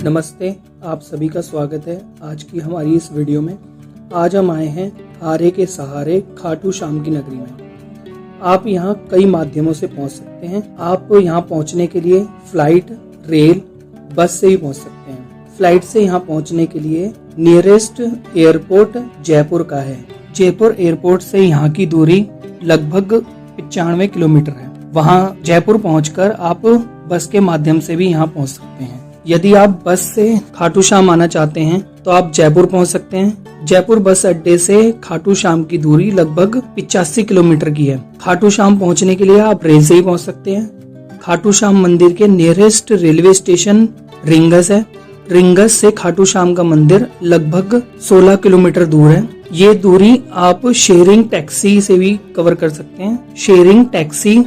नमस्ते, आप सभी का स्वागत है आज की हमारी इस वीडियो में। आज हम आए हैं हारे के सहारे खाटू श्याम की नगरी में। आप यहाँ कई माध्यमों से पहुँच सकते हैं। आप यहाँ पहुँचने के लिए फ्लाइट, रेल, बस से भी पहुँच सकते हैं। फ्लाइट से यहाँ पहुँचने के लिए नियरेस्ट एयरपोर्ट जयपुर का है। जयपुर एयरपोर्ट से यहाँ की दूरी लगभग 95 किलोमीटर है। वहाँ जयपुर पहुँचकर आप बस के माध्यम से भी यहाँ पहुँच सकते हैं। यदि आप बस से खाटू श्याम आना चाहते हैं तो आप जयपुर पहुंच सकते हैं। जयपुर बस अड्डे से खाटू श्याम की दूरी लगभग 85 किलोमीटर की है। खाटू श्याम पहुंचने के लिए आप रेल से ही पहुंच सकते हैं। खाटू श्याम मंदिर के नियरेस्ट रेलवे स्टेशन रिंगस है। रिंगस से खाटू श्याम का मंदिर लगभग 16 किलोमीटर दूर है। ये दूरी आप शेयरिंग टैक्सी से भी कवर कर सकते हैं। शेयरिंग टैक्सी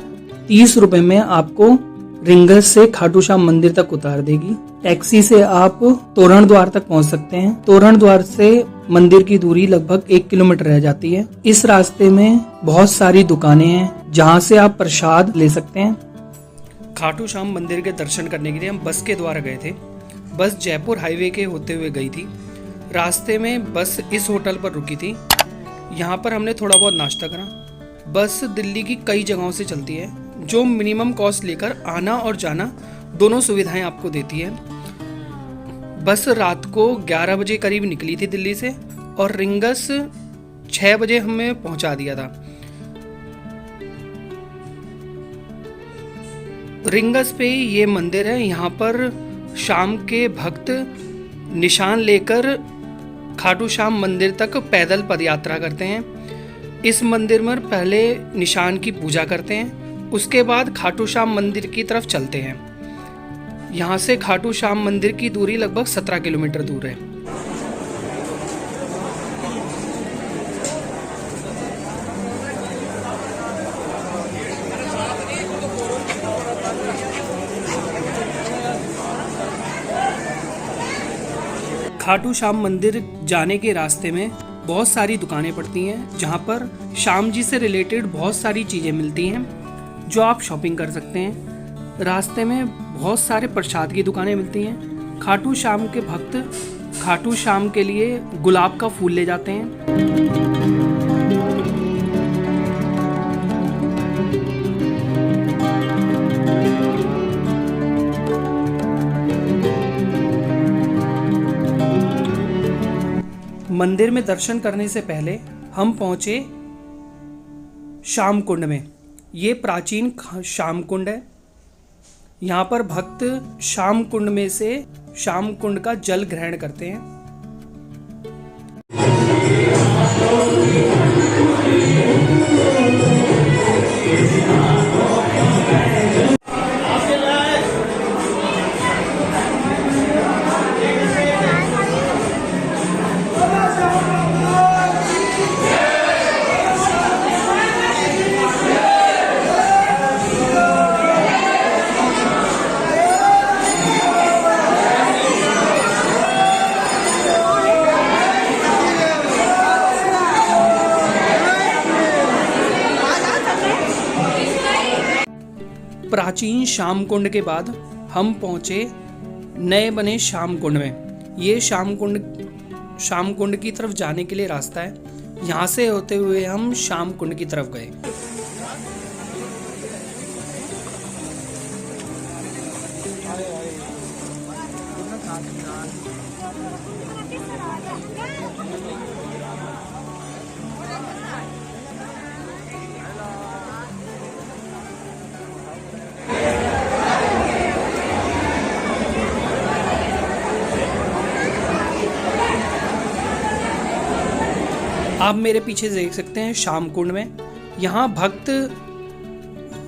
30 रुपए में आपको रिंगस से खाटू श्याम मंदिर तक उतार देगी। टैक्सी से आप तोरण द्वार तक पहुंच सकते हैं। तोरण द्वार से मंदिर की दूरी लगभग 1 किलोमीटर रह जाती है। इस रास्ते में बहुत सारी दुकानें हैं जहां से आप प्रसाद ले सकते हैं। खाटू श्याम मंदिर के दर्शन करने के लिए हम बस के द्वारा गए थे। बस जयपुर हाईवे के होते हुए गई थी। रास्ते में बस इस होटल पर रुकी थी। यहाँ पर हमने थोड़ा बहुत नाश्ता करा। बस दिल्ली की कई जगहों से चलती है जो मिनिमम कॉस्ट लेकर आना और जाना दोनों सुविधाएं आपको देती है। बस रात को 11 बजे करीब निकली थी दिल्ली से और रिंगस 6 बजे हमें पहुंचा दिया था। रिंगस पे ये मंदिर है। यहाँ पर शाम के भक्त निशान लेकर खाटू श्याम मंदिर तक पैदल पदयात्रा करते हैं। इस मंदिर में पहले निशान की पूजा करते हैं, उसके बाद खाटू श्याम मंदिर की तरफ चलते हैं। यहाँ से खाटू श्याम मंदिर की दूरी लगभग 17 किलोमीटर दूर है। खाटू श्याम मंदिर जाने के रास्ते में बहुत सारी दुकानें पड़ती हैं जहाँ पर श्याम जी से रिलेटेड बहुत सारी चीज़ें मिलती हैं जो आप शॉपिंग कर सकते हैं। रास्ते में बहुत सारे प्रसाद की दुकानें मिलती हैं। खाटू श्याम के भक्त खाटू श्याम के लिए गुलाब का फूल ले जाते हैं। मंदिर में दर्शन करने से पहले हम पहुंचे श्याम कुंड में। ये प्राचीन श्याम कुंड है। यहाँ पर भक्त श्याम कुंड में से श्याम कुंड का जल ग्रहण करते हैं। प्राचीन श्याम कुंड के बाद हम पहुंचे नए बने श्याम कुंड में। ये श्याम कुंड की तरफ जाने के लिए रास्ता है। यहाँ से होते हुए हम श्याम कुंड की तरफ गए। आप मेरे पीछे देख सकते हैं श्याम कुंड में। यहाँ भक्त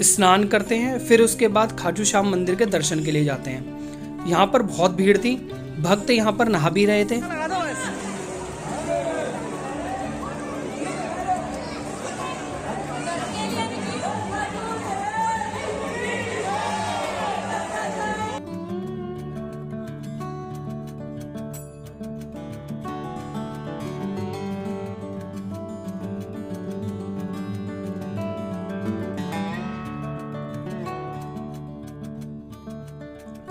स्नान करते हैं, फिर उसके बाद खाटू श्याम मंदिर के दर्शन के लिए जाते हैं। यहाँ पर बहुत भीड़ थी। भक्त यहाँ पर नहा भी रहे थे।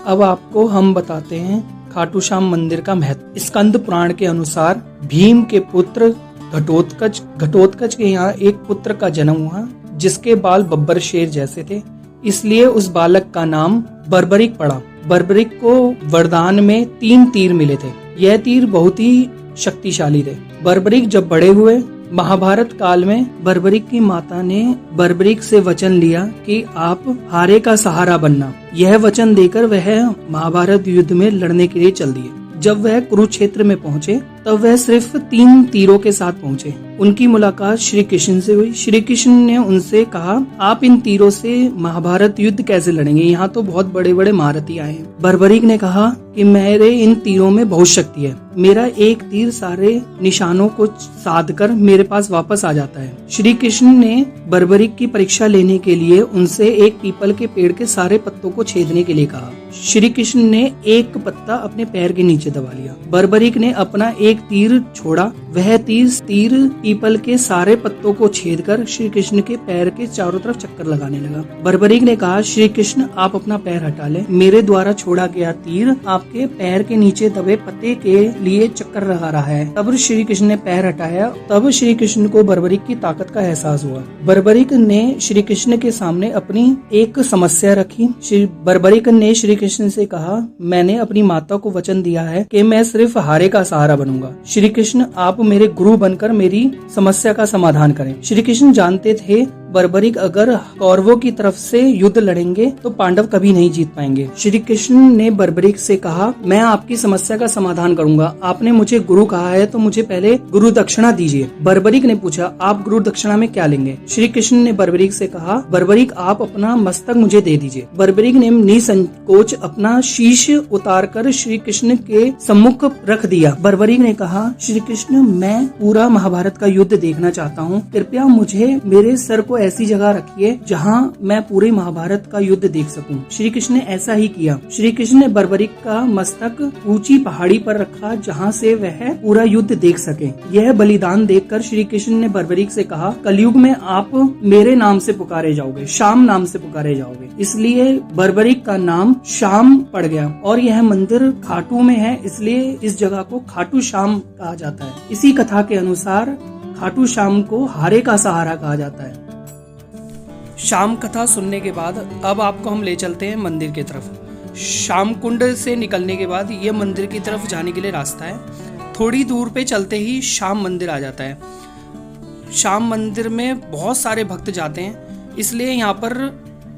अब आपको हम बताते हैं खाटू श्याम मंदिर का महत्व। स्कंद पुराण के अनुसार भीम के पुत्र घटोत्कच के यहाँ एक पुत्र का जन्म हुआ जिसके बाल बब्बर शेर जैसे थे, इसलिए उस बालक का नाम बर्बरिक पड़ा। बर्बरिक को वरदान में 3 तीर मिले थे। यह तीर बहुत ही शक्तिशाली थे। बर्बरिक जब बड़े हुए, महाभारत काल में बर्बरिक की माता ने बर्बरिक से वचन लिया कि आप हारे का सहारा बनना। यह वचन देकर वह महाभारत युद्ध में लड़ने के लिए चल दिए। जब वह कुरुक्षेत्र में पहुंचे तब वह सिर्फ 3 तीरों के साथ पहुंचे। उनकी मुलाकात श्री कृष्ण से हुई। श्री कृष्ण ने उनसे कहा, आप इन तीरों से महाभारत युद्ध कैसे लड़ेंगे? यहाँ तो बहुत बड़े बड़े महारथी आए हैं। बर्बरिक ने कहा कि मेरे इन तीरों में बहुत शक्ति है, मेरा एक तीर सारे निशानों को साध कर मेरे पास वापस आ जाता है। श्री कृष्ण ने बर्बरिक की परीक्षा लेने के लिए उनसे एक पीपल के पेड़ के सारे पत्तों को छेदने के लिए कहा। श्री कृष्ण ने एक पत्ता अपने पैर के नीचे दबा लिया। बर्बरिक ने अपना एक तीर छोड़ा। वह तीर पीपल के सारे पत्तों को छेदकर श्री कृष्ण के पैर के चारों तरफ चक्कर लगाने लगा। बर्बरिक ने कहा, श्री कृष्ण आप अपना पैर हटा लें, मेरे द्वारा छोड़ा गया तीर आपके पैर के नीचे दबे पत्ते के लिए चक्कर लगा रहा है। तब श्री कृष्ण ने पैर हटाया। तब श्री कृष्ण को बर्बरिक की ताकत का एहसास हुआ। बर्बरिक ने श्री कृष्ण के सामने अपनी एक समस्या रखी। बर्बरिक ने श्री कृष्ण से कहा, मैंने अपनी माता को वचन दिया है कि मैं सिर्फ हारे का सहारा बनूंगा। श्री कृष्ण आप मेरे गुरु बनकर मेरी समस्या का समाधान करें। श्री कृष्ण जानते थे बर्बरिक अगर कौरवों की तरफ से युद्ध लड़ेंगे तो पांडव कभी नहीं जीत पाएंगे। श्री कृष्ण ने बर्बरिक से कहा, मैं आपकी समस्या का समाधान करूंगा। आपने मुझे गुरु कहा है तो मुझे पहले गुरु दक्षिणा दीजिए। बर्बरिक ने पूछा, आप गुरु दक्षिणा में क्या लेंगे? श्री कृष्ण ने बर्बरिक से कहा, बर्बरिक आप अपना मस्तक मुझे दे दीजिए। बर्बरिक ने निसंकोच अपना शीश उतारकर श्री कृष्ण के सम्मुख रख दिया। बर्बरिक ने कहा, श्री कृष्ण मैं पूरा महाभारत का युद्ध देखना चाहता हूँ, कृपया मुझे मेरे सर को ऐसी जगह रखिए जहाँ मैं पूरे महाभारत का युद्ध देख सकूं। श्री कृष्ण ने ऐसा ही किया। श्री कृष्ण ने बर्बरिक का मस्तक ऊंची पहाड़ी पर रखा जहाँ से वह पूरा युद्ध देख सके। यह बलिदान देखकर श्री कृष्ण ने बर्बरिक से कहा, कलयुग में आप मेरे नाम से पुकारे जाओगे, श्याम नाम से पुकारे जाओगे। इसलिए बर्बरिक का नाम श्याम पड़ गया और यह मंदिर खाटू में है, इसलिए इस जगह को खाटू श्याम कहा जाता है। इसी कथा के अनुसार खाटू श्याम को हारे का सहारा कहा जाता है। शाम कथा सुनने के बाद अब आपको हम ले चलते हैं मंदिर की तरफ। श्याम कुंड से निकलने के बाद ये मंदिर की तरफ जाने के लिए रास्ता है। थोड़ी दूर पे चलते ही श्याम मंदिर आ जाता है। श्याम मंदिर में बहुत सारे भक्त जाते हैं, इसलिए यहाँ पर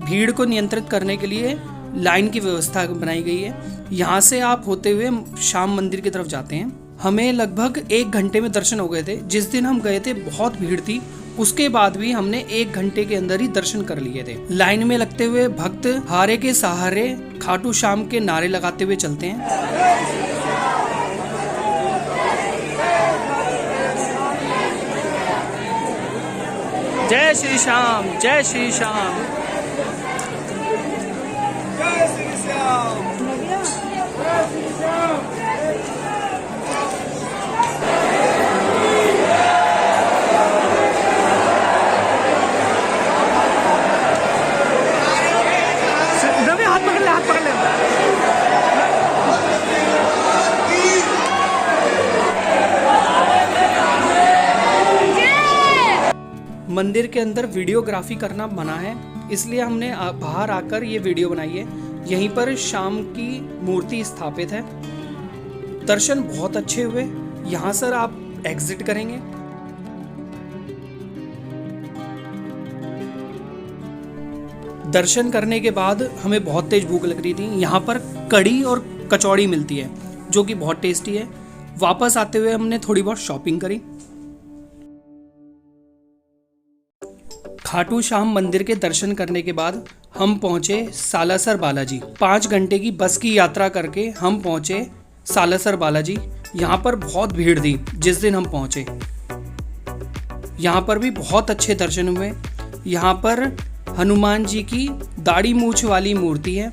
भीड़ को नियंत्रित करने के लिए लाइन की व्यवस्था बनाई गई है। यहाँ से आप होते हुए श्याम मंदिर की तरफ जाते हैं। हमें लगभग 1 घंटे में दर्शन हो गए थे। जिस दिन हम गए थे बहुत भीड़ थी, उसके बाद भी हमने 1 घंटे के अंदर ही दर्शन कर लिए थे। लाइन में लगते हुए भक्त हारे के सहारे खाटू श्याम के नारे लगाते हुए चलते हैं। जय श्री श्याम, जय श्री श्याम, जय श्री श्याम, जय श्री श्याम। मंदिर के अंदर वीडियोग्राफी करना मना है, इसलिए हमने बाहर आकर ये वीडियो बनाई है। यहीं पर श्याम की मूर्ति स्थापित है। दर्शन बहुत अच्छे हुए। यहाँ से आप एग्जिट करेंगे। दर्शन करने के बाद हमें बहुत तेज भूख लग रही थी। यहाँ पर कड़ी और कचौड़ी मिलती है जो कि बहुत टेस्टी है। वापस आते हुए हमने थोड़ी बहुत शॉपिंग करी। खाटू श्याम मंदिर के दर्शन करने के बाद हम पहुंचे सालासर बालाजी। 5 घंटे की बस की यात्रा करके हम पहुंचे सालासर बालाजी। यहाँ पर बहुत भीड़ थी जिस दिन हम पहुंचे। यहाँ पर भी बहुत अच्छे दर्शन हुए। यहाँ पर हनुमान जी की दाढ़ी मूछ वाली मूर्ति है।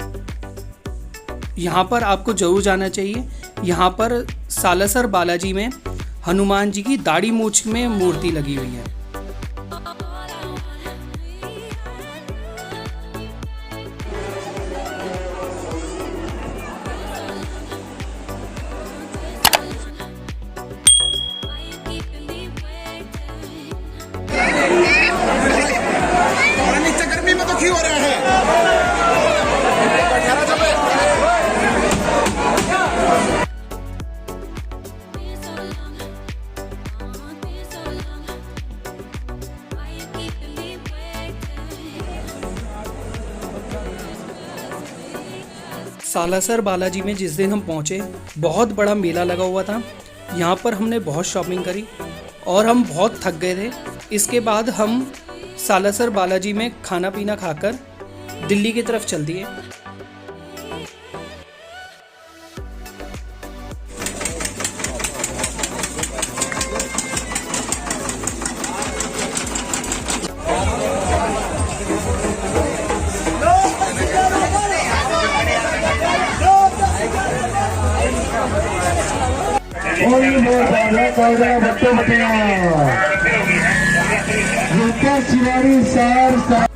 यहाँ पर आपको जरूर जाना चाहिए। यहाँ पर सालासर बालाजी में हनुमान जी की दाढ़ी मूछ में मूर्ति लगी हुई है। दुखी हो रहे हैं। सालासर बालाजी में जिस दिन हम पहुँचे बहुत बड़ा मेला लगा हुआ था। यहाँ पर हमने बहुत शॉपिंग करी और हम बहुत थक गए थे। इसके बाद हम सालासर बालाजी में खाना पीना खाकर दिल्ली की तरफ चल दिए। शिवारी सर